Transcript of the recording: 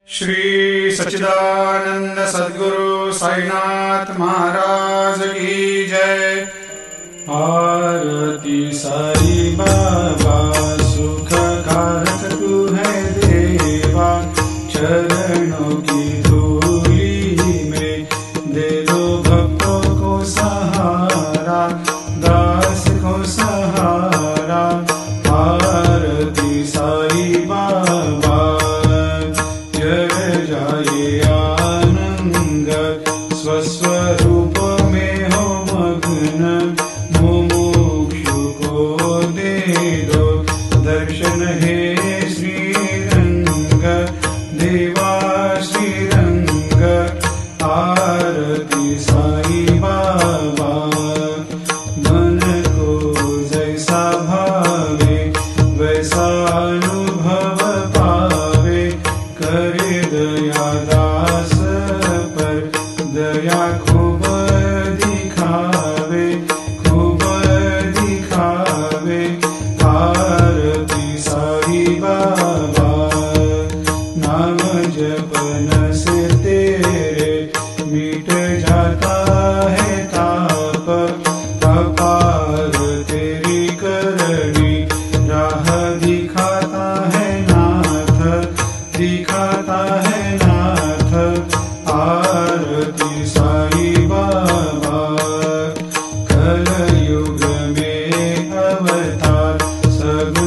श्री सच्चिदानंद सद्गुरु साईनाथ महाराज की जय। आरती साई बाबा सुख कारक तू है देवा, चरणों की धूली में दे दो भक्तों को सहारा, दास को सहारा। आरती साई बाबा जय जाए आनंद, स्वस्वरूप में हो मग्न, मुमुक्षु को दे दो दर्शन हे श्रीरंग, देवा श्रीरंग। आरती साई बाबा मन को जैसा भावे वैसा अनुभव पावे, करे दया दास पर दया खूब दिखावे, खूब दिखावे। आरती साई बाबा नाम जपन से तेरे मिट जाता है ताप, अपार तेरी करनी राह दिखाता है नाथ, दिखाता है नाथ। आरती साई बाबा कलयुग में अवतार, सगुण